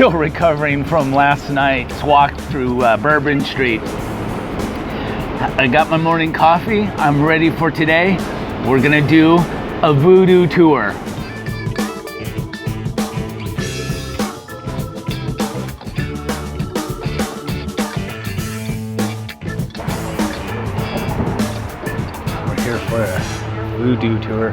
still recovering from last night's walk through Bourbon Street. I got my morning coffee. I'm ready for today. We're gonna do a Voodoo tour. We're here for a Voodoo tour.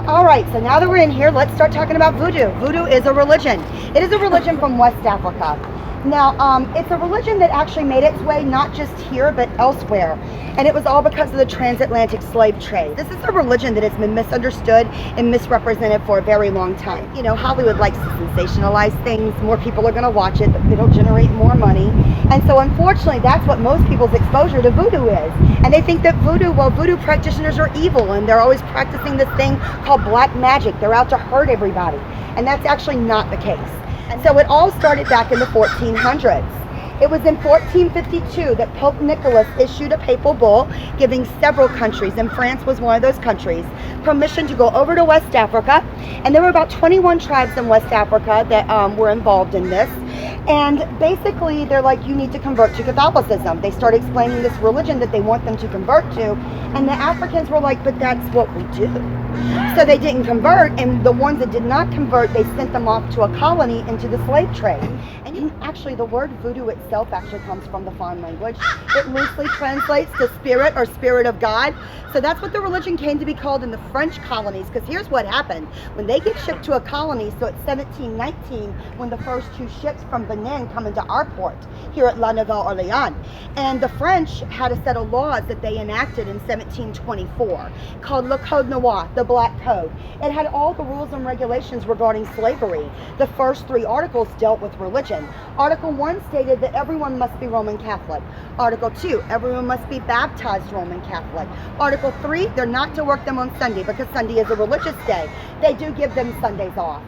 All right, so now that we're in here, let's start talking about Voodoo. Voodoo is a religion. It is a religion from West Africa. Now, it's a religion that actually made its way not just here, but elsewhere. And it was all because of the transatlantic slave trade. This is a religion that has been misunderstood and misrepresented for a very long time. You know, Hollywood likes to sensationalize things. More people are going to watch it. It'll generate more money. And so, unfortunately, that's what most people's exposure to Voodoo is. And they think that Voodoo practitioners are evil, and they're always practicing this thing called black magic. They're out to hurt everybody. And that's actually not the case. And so it all started back in the 1400s. It was in 1452 that Pope Nicholas issued a papal bull giving several countries, and France was one of those countries, permission to go over to West Africa. And there were about 21 tribes in West Africa that were involved in this. And basically, they're like, you need to convert to Catholicism. They start explaining this religion that they want them to convert to. And the Africans were like, but that's what we do. So they didn't convert, and the ones that did not convert, they sent them off to a colony into the slave trade. And actually, the word voodoo itself actually comes from the foreign language. It loosely translates to spirit or spirit of God. So that's what the religion came to be called in the French colonies, because here's what happened. When they get shipped to a colony, so it's 1719, when the first two ships from Benin come into our port here at La Nouvelle-Orléans. And the French had a set of laws that they enacted in 1724 called Le Code Noir, the Black Code. It had all the rules and regulations regarding slavery. The first three articles dealt with religion. Article 1 stated that everyone must be Roman Catholic. Article 2, everyone must be baptized Roman Catholic. Article 3, they're not to work them on Sunday because Sunday is a religious day. They do give them Sundays off.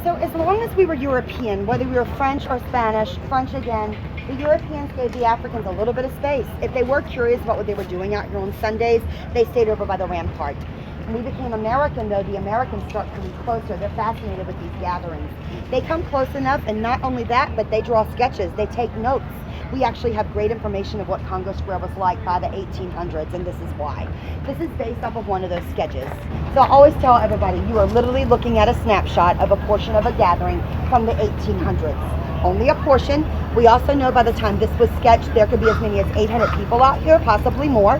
So as long as we were European, whether we were French or Spanish, French again, the Europeans gave the Africans a little bit of space. If they were curious about what they were doing out here on Sundays, they stayed over by the rampart. When we became American, though, the Americans start coming closer. They're fascinated with these gatherings. They come close enough, and not only that, but they draw sketches. They take notes. We actually have great information of what Congo Square was like by the 1800s, and this is why. This is based off of one of those sketches. So I always tell everybody, you are literally looking at a snapshot of a portion of a gathering from the 1800s. Only a portion. We also know by the time this was sketched, there could be as many as 800 people out here, possibly more.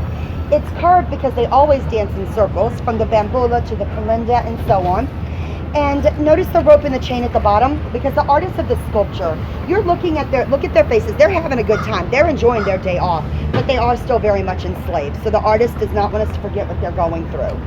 It's curved because they always dance in circles, from the bambula to the kalinda and so on. And notice the rope and the chain at the bottom, because the artists of the sculpture, you're looking at look at their faces. They're having a good time. They're enjoying their day off, but they are still very much enslaved. So the artist does not want us to forget what they're going through.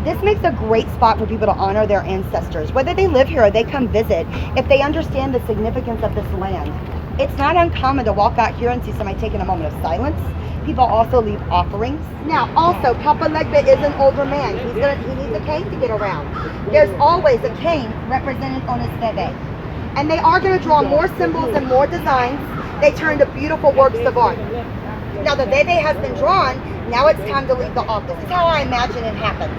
This makes a great spot for people to honor their ancestors, whether they live here or they come visit, if they understand the significance of this land. It's not uncommon to walk out here and see somebody taking a moment of silence. People also leave offerings. Now, also, Papa Legba is an older man. He needs a cane to get around. There's always a cane represented on his bebe. And they are going to draw more symbols and more designs. They turn to beautiful works of art. Now, the bebe has been drawn. Now it's time to leave the office. This is how I imagine it happens.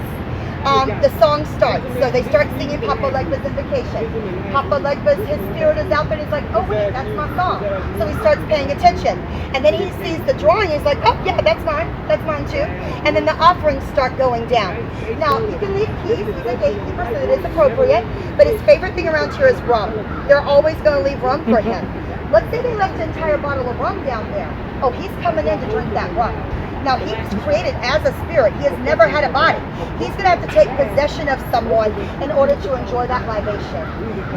The song starts, so they start singing Papa Legba's invocation. Papa Legba's, his spirit is out there, and he's like, oh wait, that's my song. So he starts paying attention. And then he sees the drawing, he's like, oh yeah, that's mine too. And then the offerings start going down. Now, he can leave keys, he's a gatekeeper, so it is appropriate, but his favorite thing around here is rum. They're always going to leave rum for him. Let's say they left an entire bottle of rum down there. Oh, he's coming in to drink that rum. Now, he was created as a spirit. He has never had a body. He's going to have to take possession of someone in order to enjoy that libation.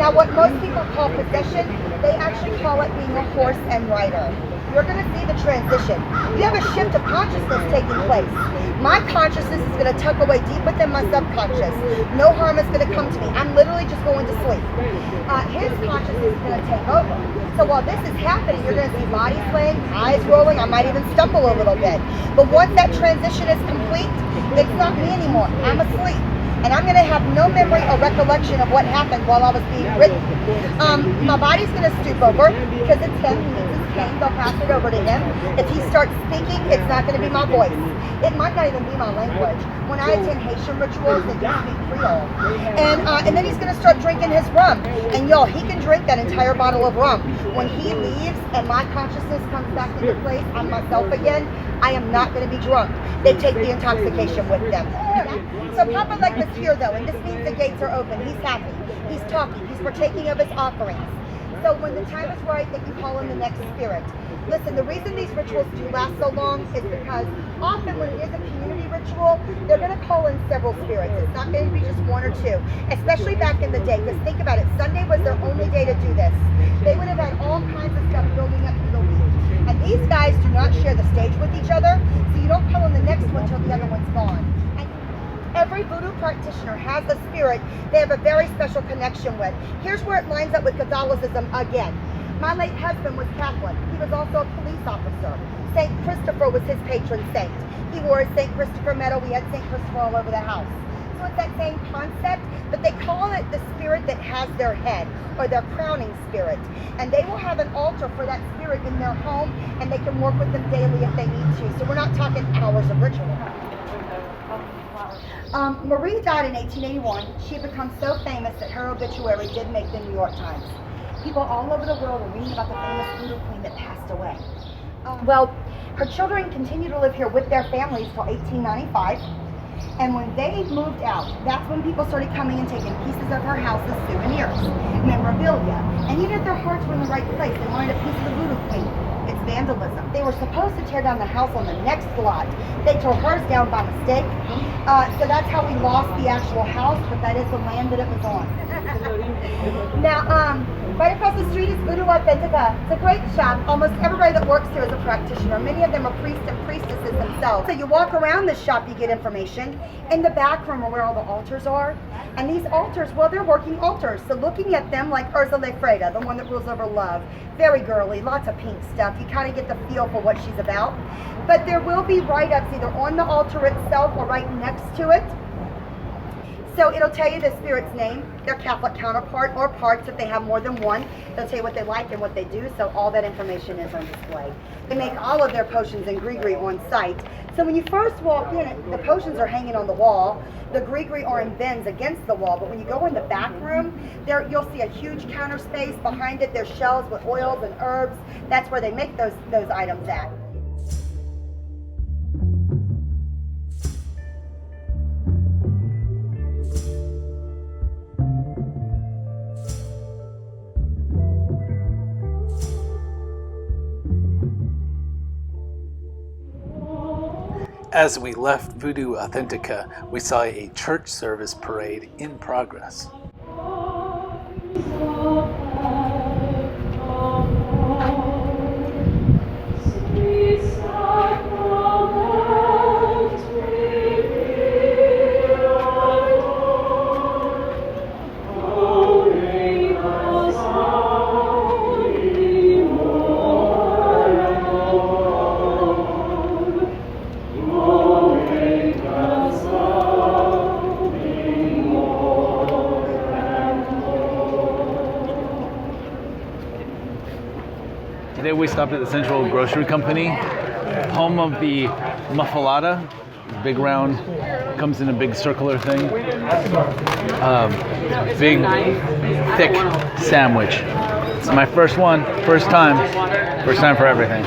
Now, what most people call possession, they actually call it being a horse and rider. You're going to see the transition. You have a shift of consciousness taking place. My consciousness is going to tuck away deep within my subconscious. No harm is going to come to me. I'm literally just going to sleep. His consciousness is going to take over. So while this is happening, you're going to see body swaying, eyes rolling. I might even stumble a little bit. But once that transition is complete, it's not me anymore. I'm asleep. And I'm going to have no memory or recollection of what happened while I was being written. My body's going to stoop over because it's him. He needs his came, they'll pass it over to him. If he starts speaking, it's not going to be my voice. It might not even be my language. When I attend Haitian rituals, they do speak Creole. And then he's going to start drinking his rum. And y'all, he can drink that entire bottle of rum. When he leaves and my consciousness comes back into place, I'm myself again, I am not going to be drunk. They take the intoxication with them. So Papa Leg was here though, and this means the gates are open. He's happy. He's talking. He's partaking of his offerings. So when the time is right, that you call in the next spirit. Listen, the reason these rituals do last so long is because often when it is a community ritual, they're going to call in several spirits. It's not going to be just one or two, especially back in the day. Because think about it, Sunday was their only day to do this. They would have had all kinds of stuff building up through the week. And these guys do not share the stage with each other, so you don't call in the next one until the other one's gone. And every voodoo practitioner has a spirit they have a very special connection with. Here's where it lines up with Catholicism again. My late husband was Catholic. He was also a police officer. St. Christopher was his patron saint. He wore his St. Christopher medal. We had St. Christopher all over the house. So it's that same concept, but they call it the spirit that has their head, or their crowning spirit. And they will have an altar for that spirit in their home, and they can work with them daily if they need to. So we're not talking hours of ritual. Marie died in 1881. She had become so famous that her obituary did make the New York Times. People all over the world were reading about the famous voodoo queen that passed away. Well, her children continued to live here with their families till 1895. And when they moved out, that's when people started coming and taking pieces of her house as souvenirs, memorabilia. And even if their hearts were in the right place, they wanted a piece of the voodoo queen. It's vandalism. They were supposed to tear down the house on the next lot. They tore hers down by mistake. So that's how we lost the actual house, but that is the land that it was on. Now, right across the street is Voodoo Authentica. It's a great shop. Almost everybody that works here is a practitioner. Many of them are priests and priestesses themselves. So you walk around this shop, you get information. In the back room are where all the altars are. And these altars, well, they're working altars. So looking at them like Ursula Freda, the one that rules over love. Very girly, lots of pink stuff. You kind of get the feel for what she's about. But there will be write-ups either on the altar itself or right next to it. So it'll tell you the spirit's name, their Catholic counterpart, or parts if they have more than one. They'll tell you what they like and what they do, so all that information is on display. They make all of their potions and gree-gree on site. So when you first walk in, the potions are hanging on the wall. The gree-gree are in bins against the wall, but when you go in the back room, there you'll see a huge counter space. Behind it, there's shelves with oils and herbs. That's where they make those items at. As we left Voodoo Authentica, we saw a church service parade in progress. Today we stopped at the Central Grocery Company, home of the muffalata, big round, comes in a big circular thing. Big, thick sandwich. It's my first one, first time for everything.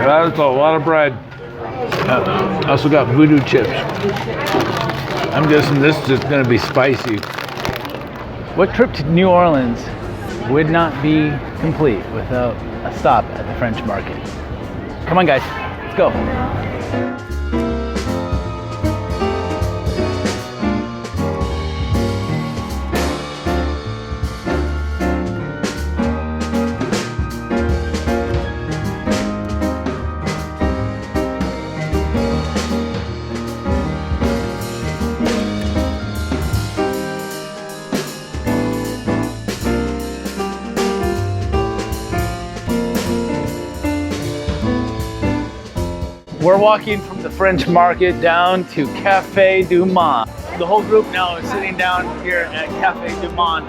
That's a lot of bread. I also got voodoo chips. I'm guessing this is going to be spicy. What trip to New Orleans would not be complete without a stop at the French market? Come on guys, let's go. We're walking from the French market down to Cafe Du Monde. The whole group now is sitting down here at Cafe Du Monde.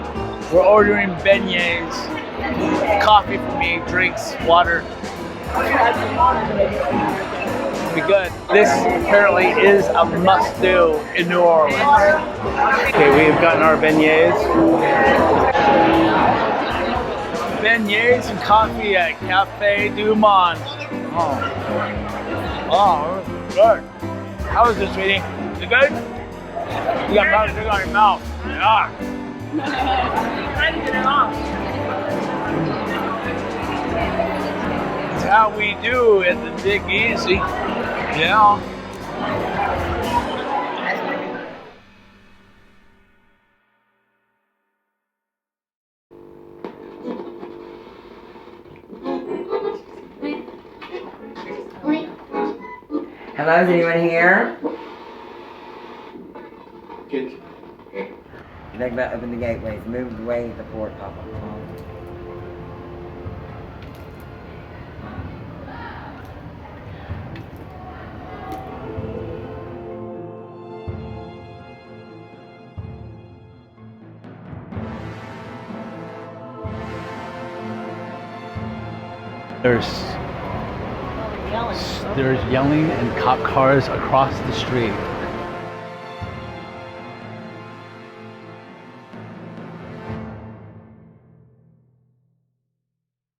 We're ordering beignets, coffee for me, drinks, water. Be good. This apparently is a must-do in New Orleans. Okay, we've gotten our beignets. Beignets and coffee at Cafe Du Monde. Oh, good. How is this, sweetie? Is it good? You got powder sugar on your mouth. Yeah. Trying to get it off. That's how we do at the Speakeasy. Yeah. Hello, is anyone here? Good. Think about open the gateways, move away the port pop up. There's yelling and cop cars across the street.